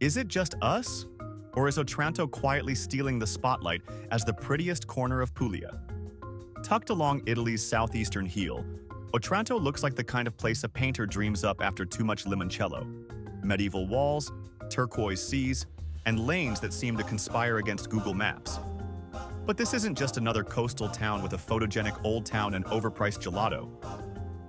Is it just us? Or is Otranto quietly stealing the spotlight as the prettiest corner of Puglia? Tucked along Italy's southeastern heel, Otranto looks like the kind of place a painter dreams up after too much limoncello. Medieval walls, turquoise seas, and lanes that seem to conspire against Google Maps. But this isn't just another coastal town with a photogenic old town and overpriced gelato.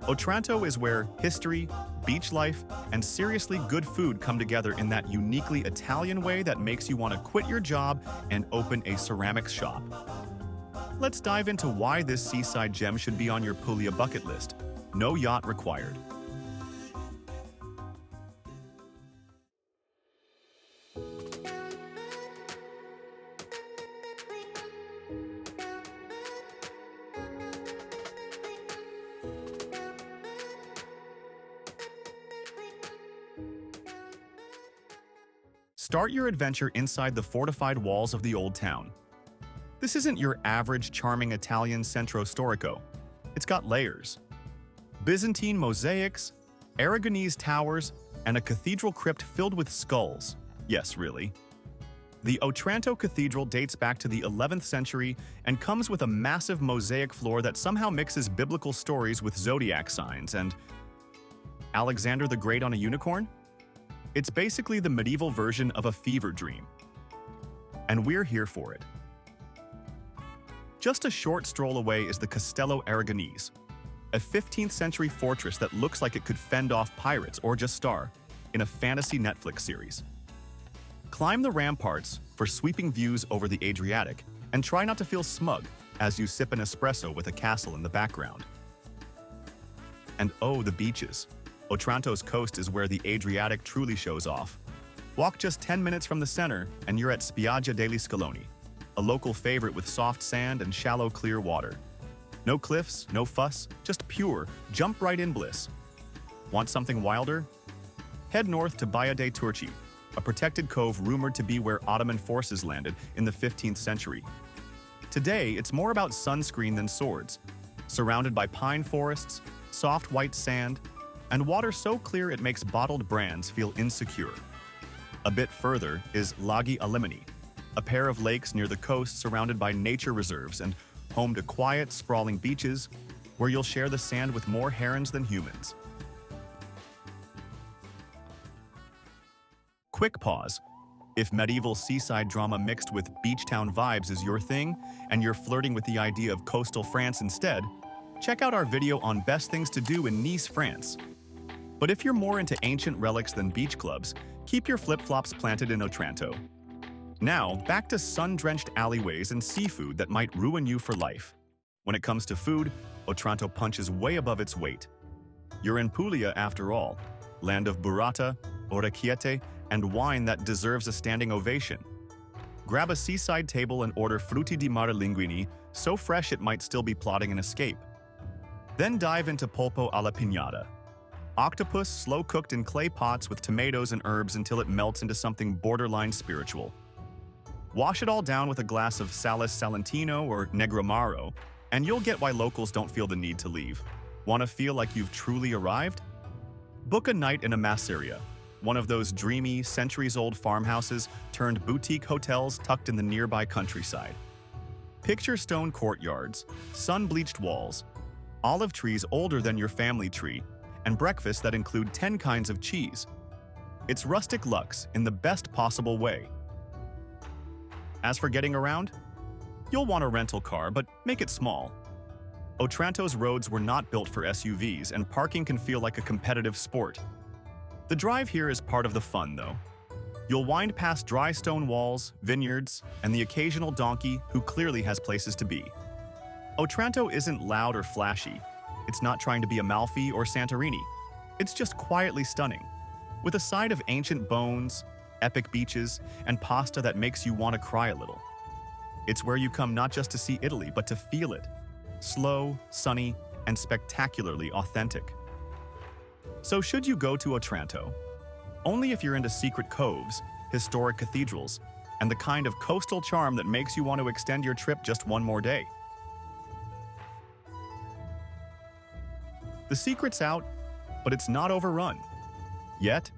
Otranto is where history, beach life, and seriously good food come together in that uniquely Italian way that makes you want to quit your job and open a ceramics shop. Let's dive into why this seaside gem should be on your Puglia bucket list. No yacht required. Start your adventure inside the fortified walls of the old town. This isn't your average charming Italian centro storico. It's got layers. Byzantine mosaics, Aragonese towers, and a cathedral crypt filled with skulls. Yes, really. The Otranto Cathedral dates back to the 11th century and comes with a massive mosaic floor that somehow mixes biblical stories with zodiac signs and Alexander the Great on a unicorn? It's basically the medieval version of a fever dream. And we're here for it. Just a short stroll away is the Castello Aragonese, a 15th century fortress that looks like it could fend off pirates or just star in a fantasy Netflix series. Climb the ramparts for sweeping views over the Adriatic and try not to feel smug as you sip an espresso with a castle in the background. And oh, the beaches. Otranto's coast is where the Adriatic truly shows off. Walk just 10 minutes from the center and you're at Spiaggia degli Scaloni, a local favorite with soft sand and shallow clear water. No cliffs, no fuss, just pure, jump right in bliss. Want something wilder? Head north to Baia dei Turchi, a protected cove rumored to be where Ottoman forces landed in the 15th century. Today, it's more about sunscreen than swords, surrounded by pine forests, soft white sand, and water so clear it makes bottled brands feel insecure. A bit further is Laghi Alimini, a pair of lakes near the coast surrounded by nature reserves and home to quiet, sprawling beaches where you'll share the sand with more herons than humans. Quick pause. If medieval seaside drama mixed with beach town vibes is your thing, and you're flirting with the idea of coastal France instead, check out our video on best things to do in Nice, France. But if you're more into ancient relics than beach clubs, keep your flip-flops planted in Otranto. Now, back to sun-drenched alleyways and seafood that might ruin you for life. When it comes to food, Otranto punches way above its weight. You're in Puglia after all, land of burrata, orecchiette, and wine that deserves a standing ovation. Grab a seaside table and order frutti di mare linguini, so fresh it might still be plotting an escape. Then dive into polpo alla pignata. Octopus slow-cooked in clay pots with tomatoes and herbs until it melts into something borderline spiritual. Wash it all down with a glass of Salice Salentino or Negromaro, and you'll get why locals don't feel the need to leave. Want to feel like you've truly arrived? Book a night in a masseria, one of those dreamy, centuries-old farmhouses turned boutique hotels tucked in the nearby countryside. Picture stone courtyards, sun-bleached walls, olive trees older than your family tree, and breakfasts that include 10 kinds of cheese. It's rustic luxe in the best possible way. As for getting around, you'll want a rental car, but make it small. Otranto's roads were not built for SUVs, and parking can feel like a competitive sport. The drive here is part of the fun, though. You'll wind past dry stone walls, vineyards, and the occasional donkey who clearly has places to be. Otranto isn't loud or flashy. It's not trying to be Amalfi or Santorini. It's just quietly stunning, with a side of ancient bones, epic beaches, and pasta that makes you want to cry a little. It's where you come not just to see Italy, but to feel it. Slow, sunny, and spectacularly authentic. So should you go to Otranto? Only if you're into secret coves, historic cathedrals, and the kind of coastal charm that makes you want to extend your trip just one more day. The secret's out, but it's not overrun. Yet,